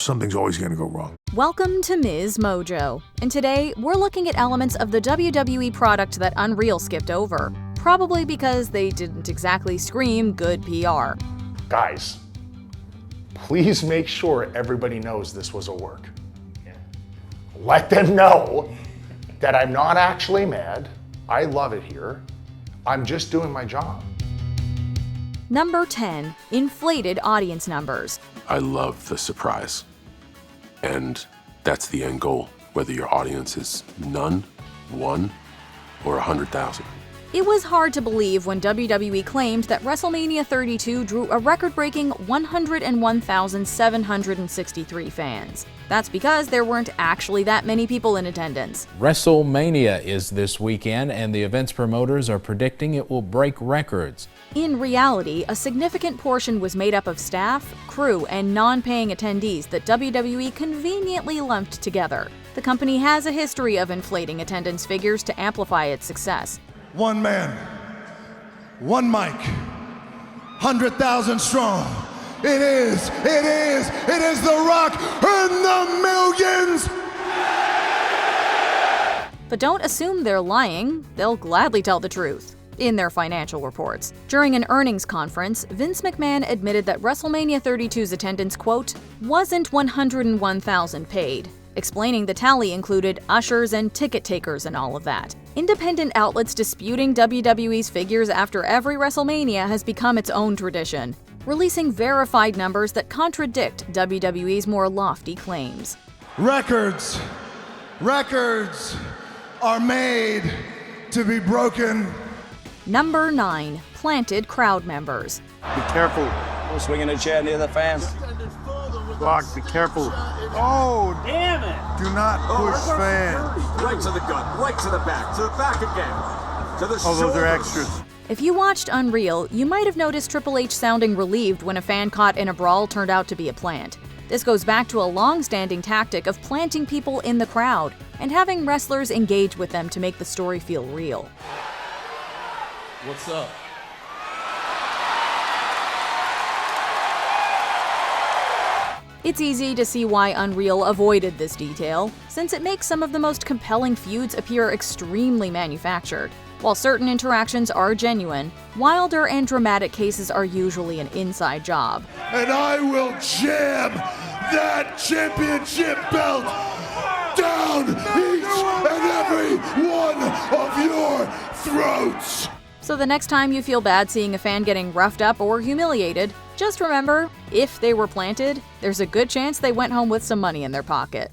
something's always going to go wrong. Welcome to MsMojo, and today we're looking at elements of the WWE product that Unreal skipped over, probably because they didn't exactly scream good PR. Guys, please make sure everybody knows this was a work. Let them know that I'm not actually mad. I love it here. I'm just doing my job. Number 10. Inflated audience numbers. I love the surprise. And that's the end goal, whether your audience is none, 1, or 100,000. It was hard to believe when WWE claimed that WrestleMania 32 drew a record-breaking 101,763 fans. That's because there weren't actually that many people in attendance. WrestleMania is this weekend, and the event's promoters are predicting it will break records. In reality, a significant portion was made up of staff, crew, and non-paying attendees that WWE conveniently lumped together. The company has a history of inflating attendance figures to amplify its success. One man, one mic, 100,000 strong. It is The Rock and the millions! But don't assume they're lying. They'll gladly tell the truth in their financial reports. During an earnings conference, Vince McMahon admitted that WrestleMania 32's attendance, quote, wasn't 101,000 paid, explaining the tally included ushers and ticket takers and all of that. Independent outlets disputing WWE's figures after every WrestleMania has become its own tradition, releasing verified numbers that contradict WWE's more lofty claims. Records are made to be broken. Number 9. Planted crowd members. Be careful. Swinging a chair near the fans. Rock, be careful. Oh, damn it! Do not push fans. Right to the gut, right to the back again. To the Oh, those are extras. If you watched Unreal, you might have noticed Triple H sounding relieved when a fan caught in a brawl turned out to be a plant. This goes back to a long-standing tactic of planting people in the crowd and having wrestlers engage with them to make the story feel real. What's up? It's easy to see why Unreal avoided this detail, since it makes some of the most compelling feuds appear extremely manufactured. While certain interactions are genuine, wilder and dramatic cases are usually an inside job. And I will jam that championship belt down each and every one of your throats. So the next time you feel bad seeing a fan getting roughed up or humiliated, just remember, if they were planted, there's a good chance they went home with some money in their pocket.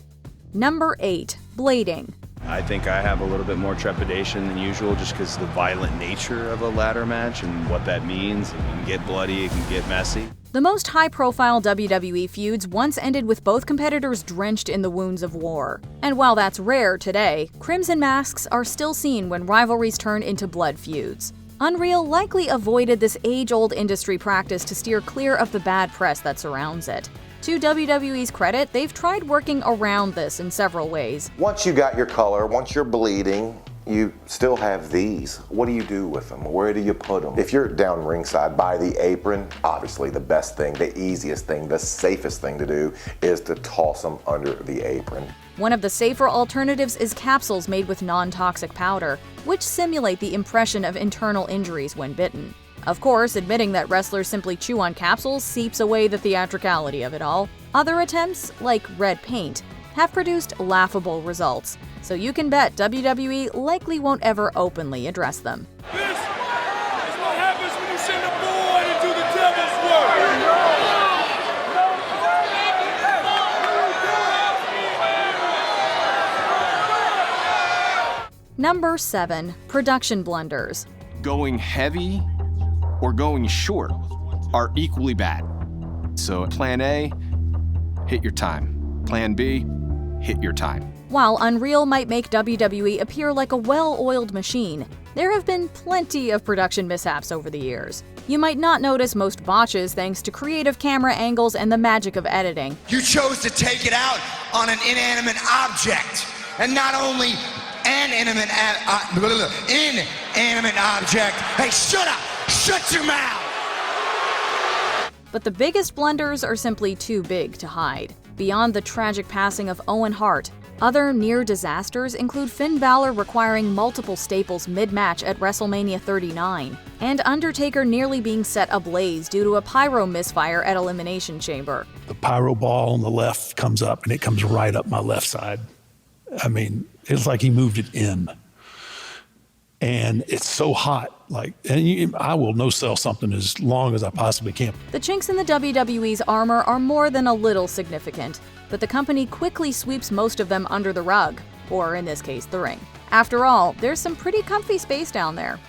Number 8. Blading. I think I have a little bit more trepidation than usual just because of the violent nature of a ladder match and what that means. It can get bloody, it can get messy. The most high-profile WWE feuds once ended with both competitors drenched in the wounds of war. And while that's rare today, crimson masks are still seen when rivalries turn into blood feuds. Unreal likely avoided this age-old industry practice to steer clear of the bad press that surrounds it. To WWE's credit, they've tried working around this in several ways. Once you got your color, once you're bleeding, you still have these. What do you do with them? Where do you put them? If you're down ringside by the apron, obviously the best thing, the easiest thing, the safest thing to do is to toss them under the apron. One of the safer alternatives is capsules made with non-toxic powder, which simulate the impression of internal injuries when bitten. Of course, admitting that wrestlers simply chew on capsules seeps away the theatricality of it all. Other attempts, like red paint, have produced laughable results, so you can bet WWE likely won't ever openly address them. This is what happens when you send a boy to do the devil's work. Number 7. Production blunders. Going heavy or going short are equally bad. So plan A, hit your time. Plan B, hit your time. While Unreal might make WWE appear like a well-oiled machine, there have been plenty of production mishaps over the years. You might not notice most botches thanks to creative camera angles and the magic of editing. You chose to take it out on an inanimate object, and not only an inanimate object. Hey, shut up! Shut your mouth! But the biggest blunders are simply too big to hide. Beyond the tragic passing of Owen Hart, other near disasters include Finn Balor requiring multiple staples mid-match at WrestleMania 39, and Undertaker nearly being set ablaze due to a pyro misfire at Elimination Chamber. The pyro ball on the left comes up, and it comes right up my left side. I mean, it's like he moved it in. And it's so hot, I will no-sell something as long as I possibly can. The chinks in the WWE's armor are more than a little significant, but the company quickly sweeps most of them under the rug, or in this case, the ring. After all, there's some pretty comfy space down there.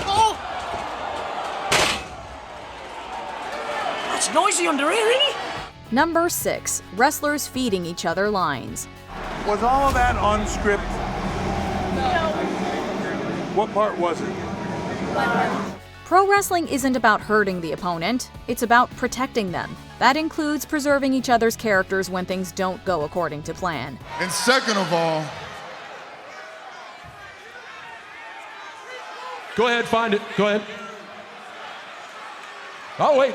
Oh! That's noisy under here, isn't it? Number 6. Wrestlers feeding each other lines. Was all of that unscripted? No. What part was it? Pro wrestling isn't about hurting the opponent, it's about protecting them. That includes preserving each other's characters when things don't go according to plan. And second of all, Go ahead, find it. Go ahead. Oh, wait.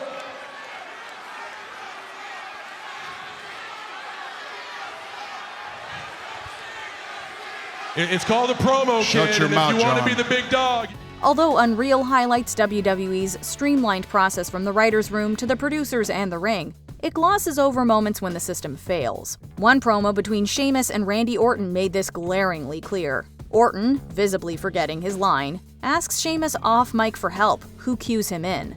It's called a promo, Shut kid, your and mouth, if you want to John. be the big dog. Although Unreal highlights WWE's streamlined process from the writer's room to the producers and the ring, it glosses over moments when the system fails. One promo between Sheamus and Randy Orton made this glaringly clear. Orton, visibly forgetting his line, asks Sheamus off mic for help, who cues him in.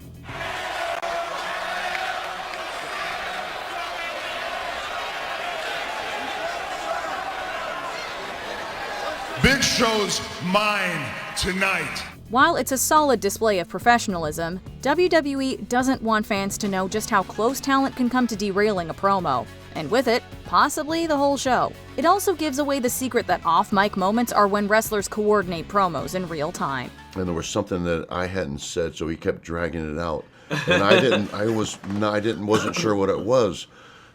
Big Show's mine tonight. While it's a solid display of professionalism, WWE doesn't want fans to know just how close talent can come to derailing a promo, and with it, possibly the whole show. It also gives away the secret that off-mic moments are when wrestlers coordinate promos in real time. And there was something that I hadn't said, so he kept dragging it out. And wasn't sure what it was.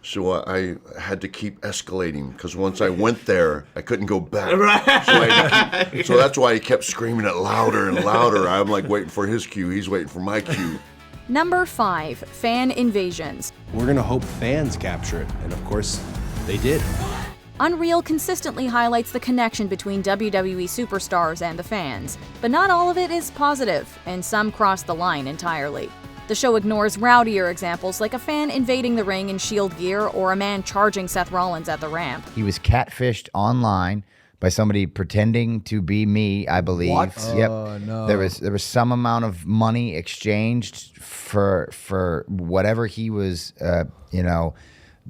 So I had to keep escalating, because once I went there, I couldn't go back. Right. So that's why he kept screaming it louder and louder. I'm like waiting for his cue. He's waiting for my cue. Number 5. Fan invasions. We're going to hope fans capture it, and of course, they did. Unreal consistently highlights the connection between WWE superstars and the fans, but not all of it is positive, and some cross the line entirely. The show ignores rowdier examples like a fan invading the ring in Shield gear or a man charging Seth Rollins at the ramp. He was catfished online by somebody pretending to be me, I believe. What? Yep. Oh, no. There was some amount of money exchanged for whatever he was,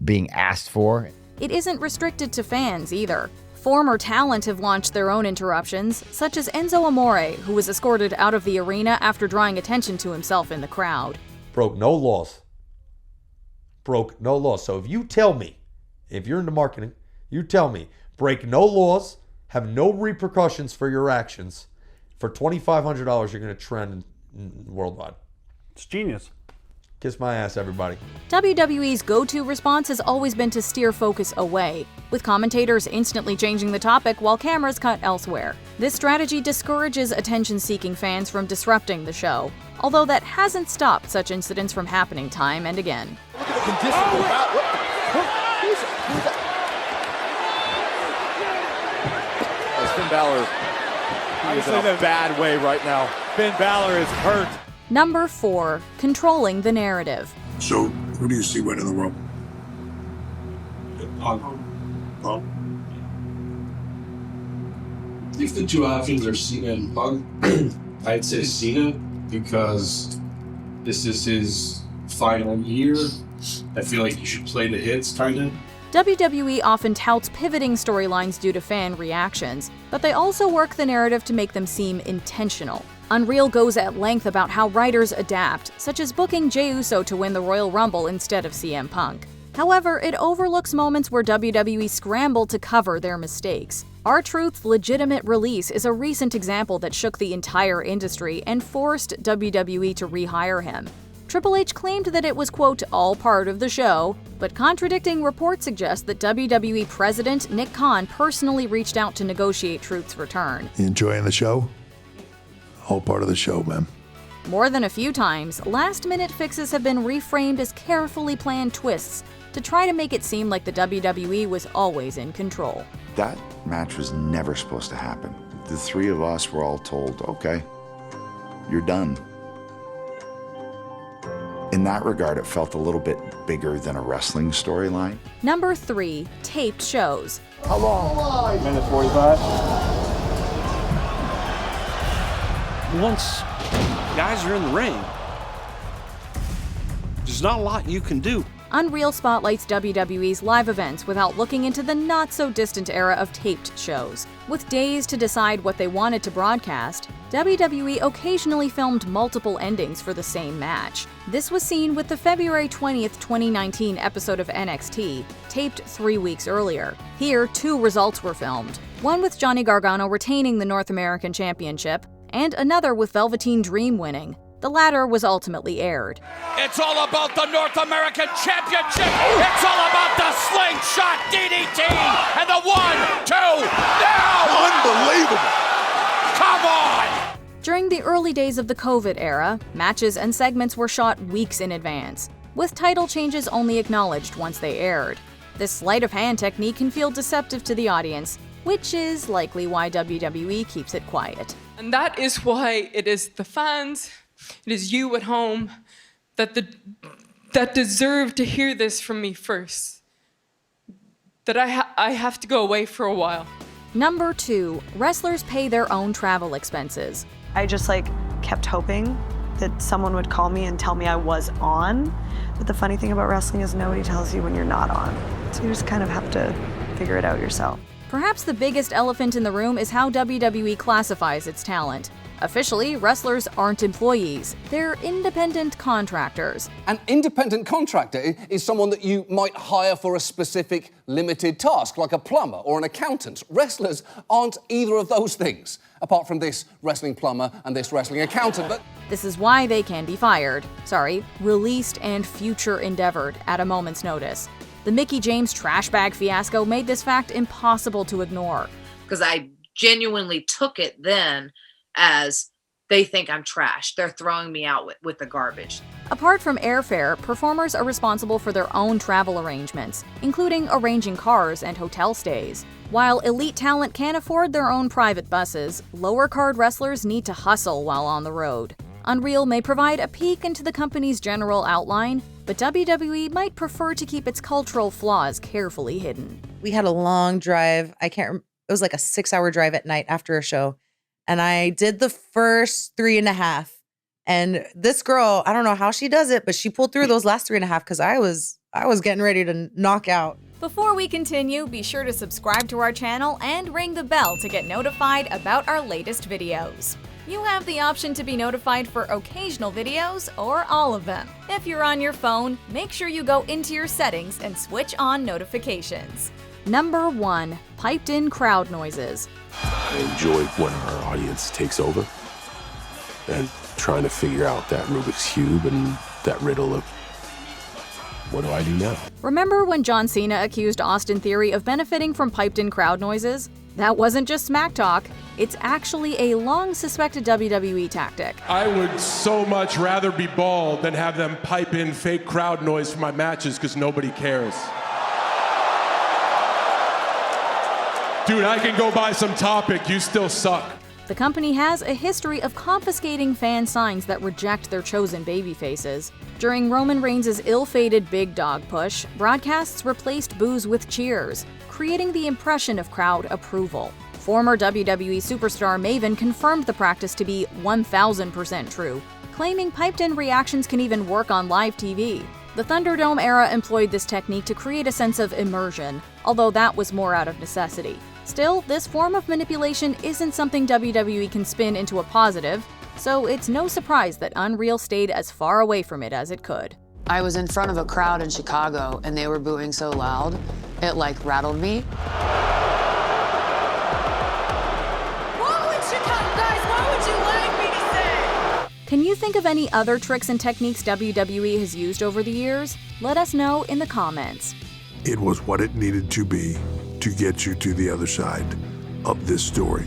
being asked for. It isn't restricted to fans either. Former talent have launched their own interruptions, such as Enzo Amore, who was escorted out of the arena after drawing attention to himself in the crowd. Broke no laws. So if you tell me, if you're into marketing, you tell me, break no laws, have no repercussions for your actions, for $2,500 you're going to trend worldwide. It's genius. Kiss my ass, everybody. WWE's go-to response has always been to steer focus away, with commentators instantly changing the topic while cameras cut elsewhere. This strategy discourages attention-seeking fans from disrupting the show, although that hasn't stopped such incidents from happening time and again. Look at the condition of the crowd. Who's that? Finn Balor, he is in a bad way right now. Finn Balor is hurt. Number 4. Controlling the narrative. So, who do you see winning the Rumble? If the two options are Cena and Punk, I'd say Cena, because this is his final year. I feel like he should play the hits, kind of. WWE often touts pivoting storylines due to fan reactions, but they also work the narrative to make them seem intentional. Unreal goes at length about how writers adapt, such as booking Jey Uso to win the Royal Rumble instead of CM Punk. However, it overlooks moments where WWE scrambled to cover their mistakes. R-Truth's legitimate release is a recent example that shook the entire industry and forced WWE to rehire him. Triple H claimed that it was, quote, all part of the show, but contradicting reports suggest that WWE President Nick Khan personally reached out to negotiate Truth's return. You enjoying the show? All part of the show, man. More than a few times, last-minute fixes have been reframed as carefully planned twists to try to make it seem like the WWE was always in control. That match was never supposed to happen. The three of us were all told, okay, you're done. In that regard, it felt a little bit bigger than a wrestling storyline. Number 3. Taped shows. How long? Minute 45. Once guys are in the ring, there's not a lot you can do. Unreal spotlights WWE's live events without looking into the not-so-distant era of taped shows. With days to decide what they wanted to broadcast, WWE occasionally filmed multiple endings for the same match. This was seen with the February 20th, 2019 episode of NXT, taped 3 weeks earlier. Here, 2 results were filmed, one with Johnny Gargano retaining the North American Championship, and another with Velveteen Dream winning. The latter was ultimately aired. It's all about the North American Championship. It's all about the slingshot DDT and the 1-2 now. Unbelievable. Come on. During the early days of the COVID era, matches and segments were shot weeks in advance, with title changes only acknowledged once they aired. This sleight of hand technique can feel deceptive to the audience, which is likely why WWE keeps it quiet. And that is why it is the fans, it is you at home that deserve to hear this from me first. That I have to go away for a while. Number 2. Wrestlers pay their own travel expenses. I just kept hoping that someone would call me and tell me I was on. But the funny thing about wrestling is nobody tells you when you're not on. So you just kind of have to figure it out yourself. Perhaps the biggest elephant in the room is how WWE classifies its talent. Officially, wrestlers aren't employees. They're independent contractors. An independent contractor is someone that you might hire for a specific limited task, like a plumber or an accountant. Wrestlers aren't either of those things, apart from this wrestling plumber and this wrestling accountant. But this is why they can be released and future endeavored at a moment's notice. The Mickie James trash bag fiasco made this fact impossible to ignore. Because I genuinely took it then as they think I'm trash. They're throwing me out with the garbage. Apart from airfare, performers are responsible for their own travel arrangements, including arranging cars and hotel stays. While elite talent can afford their own private buses, lower-card wrestlers need to hustle while on the road. Unreal may provide a peek into the company's general outline, but WWE might prefer to keep its cultural flaws carefully hidden. We had a long drive. It was like a 6-hour drive at night after a show. And I did the first 3.5. And this girl, I don't know how she does it, but she pulled through those last 3.5 because I was getting ready to knock out. Before we continue, be sure to subscribe to our channel and ring the bell to get notified about our latest videos. You have the option to be notified for occasional videos or all of them. If you're on your phone, make sure you go into your settings and switch on notifications. Number 1. Piped-in crowd noises. I enjoy when our audience takes over and trying to figure out that Rubik's Cube and that riddle of what do I do now? Remember when John Cena accused Austin Theory of benefiting from piped-in crowd noises? That wasn't just smack talk, it's actually a long-suspected WWE tactic. I would so much rather be bald than have them pipe in fake crowd noise for my matches because nobody cares. Dude, I can go buy some Topic, you still suck. The company has a history of confiscating fan signs that reject their chosen babyfaces. During Roman Reigns' ill-fated Big Dog push, broadcasts replaced boos with cheers, creating the impression of crowd approval. Former WWE superstar Maven confirmed the practice to be 1000% true, claiming piped-in reactions can even work on live TV. The Thunderdome era employed this technique to create a sense of immersion, although that was more out of necessity. Still, this form of manipulation isn't something WWE can spin into a positive, so it's no surprise that Unreal stayed as far away from it as it could. I was in front of a crowd in Chicago and they were booing so loud, it rattled me. What would Chicago, guys, what would you like me to say? Can you think of any other tricks and techniques WWE has used over the years? Let us know in the comments. It was what it needed to be to get you to the other side of this story.